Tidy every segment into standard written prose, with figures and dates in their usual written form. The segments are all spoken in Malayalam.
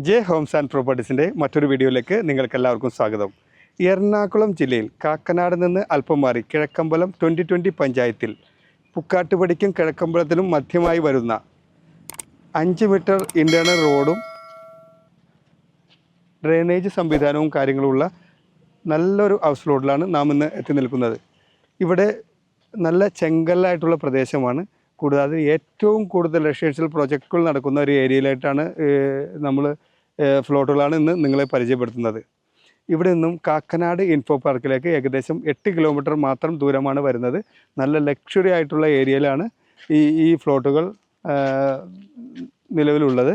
ജെ ഹോംസ് ആൻഡ് പ്രോപ്പർട്ടീസിൻ്റെ മറ്റൊരു വീഡിയോയിലേക്ക് നിങ്ങൾക്കെല്ലാവർക്കും സ്വാഗതം. എറണാകുളം ജില്ലയിൽ കാക്കനാട് നിന്ന് അല്പം മാറി കിഴക്കമ്പലം 2020 പഞ്ചായത്തിൽ പുക്കാട്ടുപടിക്കും കിഴക്കമ്പലത്തിനും മധ്യമായി വരുന്ന 5 മീറ്റർ ഇൻറ്റേർണൽ റോഡും ഡ്രെയിനേജ് സംവിധാനവും കാര്യങ്ങളുള്ള നല്ലൊരു ഹൗസ് റോഡിലാണ് നാം ഇന്ന് എത്തി നിൽക്കുന്നത്. ഇവിടെ നല്ല ചെങ്കല്ലായിട്ടുള്ള പ്രദേശമാണ്. കൂടാതെ ഏറ്റവും കൂടുതൽ റെസിഡൻഷ്യൽ പ്രോജക്റ്റുകൾ നടക്കുന്ന ഒരു ഏരിയയിലായിട്ടാണ് നമ്മൾ ഫ്ലോട്ടുകളാണ് ഇന്ന് നിങ്ങളെ പരിചയപ്പെടുത്തുന്നത്. ഇവിടെ നിന്നും കാക്കനാട് ഇൻഫോ പാർക്കിലേക്ക് ഏകദേശം 8 കിലോമീറ്റർ മാത്രം ദൂരമാണ് വരുന്നത്. നല്ല ലക്ഷറി ആയിട്ടുള്ള ഏരിയയിലാണ് ഈ ഫ്ലോട്ടുകൾ നിലവിലുള്ളത്.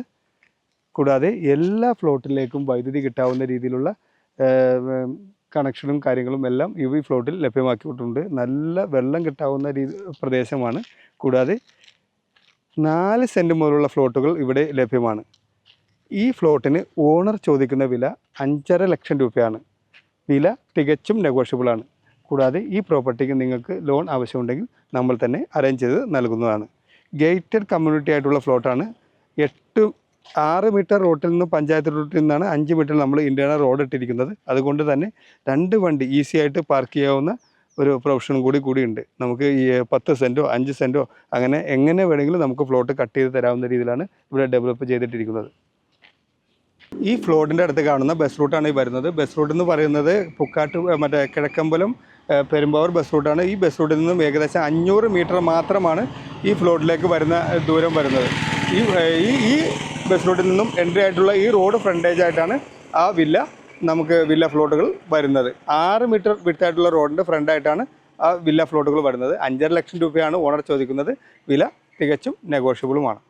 കൂടാതെ എല്ലാ ഫ്ലോട്ടിലേക്കും വൈദ്യുതി കിട്ടാവുന്ന രീതിയിലുള്ള കണക്ഷനും കാര്യങ്ങളും എല്ലാം ഈ ഫ്ലോട്ടിൽ ലഭ്യമാക്കിയിട്ടുണ്ട്. നല്ല വെള്ളം കിട്ടാവുന്ന പ്രദേശമാണ്. കൂടാതെ 4 സെൻറ്റ് മുതലുള്ള ഫ്ലോട്ടുകൾ ഇവിടെ ലഭ്യമാണ്. ഈ ഫ്ലോട്ടിന് ഓണർ ചോദിക്കുന്ന വില 5.5 ലക്ഷം രൂപയാണ്. വില തികച്ചും നെഗോഷ്യബിളാണ്. കൂടാതെ ഈ പ്രോപ്പർട്ടിക്ക് നിങ്ങൾക്ക് ലോൺ ആവശ്യമുണ്ടെങ്കിൽ നമ്മൾ തന്നെ അറേഞ്ച് ചെയ്ത് നൽകുന്നതാണ്. ഗേറ്റഡ് കമ്മ്യൂണിറ്റി ആയിട്ടുള്ള ഫ്ലോട്ടാണ്. 6 മീറ്റർ റോട്ടിൽ നിന്ന് പഞ്ചായത്ത് റോട്ടിൽ നിന്നാണ് 5 മീറ്റർ നമ്മൾ ഇൻറ്റേർണൽ റോഡ് ഇട്ടിരിക്കുന്നത്. അതുകൊണ്ട് തന്നെ 2 വണ്ടി ഈസി ആയിട്ട് പാർക്ക് ചെയ്യാവുന്ന ഒരു പ്രൊവിഷനും കൂടി ഉണ്ട്. നമുക്ക് ഈ 10 സെൻറ്റോ 5 സെൻറ്റോ അങ്ങനെ എങ്ങനെ വേണമെങ്കിലും നമുക്ക് ഫ്ലോട്ട് കട്ട് ചെയ്ത് തരാവുന്ന രീതിയിലാണ് ഇവിടെ ഡെവലപ്പ് ചെയ്തിട്ടിരിക്കുന്നത്. ഈ ഫ്ലോട്ടിൻ്റെ അടുത്ത് കാണുന്ന ബസ് റൂട്ടാണ് ഈ വരുന്നത്. ബസ് റൂട്ട് എന്ന് പറയുന്നത് കിഴക്കമ്പലം പെരുമ്പാവൂർ ബസ് റൂട്ടാണ്. ഈ ബസ് റൂട്ടിൽ നിന്നും ഏകദേശം 500 മീറ്റർ മാത്രമാണ് ഈ ഫ്ലോട്ടിലേക്ക് വരുന്ന ദൂരം വരുന്നത്. ഈ ബസ് റൂട്ടിൽ നിന്നും എൻട്രി ആയിട്ടുള്ള ഈ റോഡ് ഫ്രണ്ടേജ് ആയിട്ടാണ് ആ വില്ല ഫ്ലോട്ടുകൾ വരുന്നത്. 6 മീറ്റർ വിട്ടായിട്ടുള്ള റോഡിൻ്റെ ഫ്രണ്ടായിട്ടാണ് ആ വില്ല ഫ്ലോട്ടുകൾ വരുന്നത്. 5.5 ലക്ഷം രൂപയാണ് ഓണർ ചോദിക്കുന്നത്. വില തികച്ചും നെഗോഷ്യബിളുമാണ്.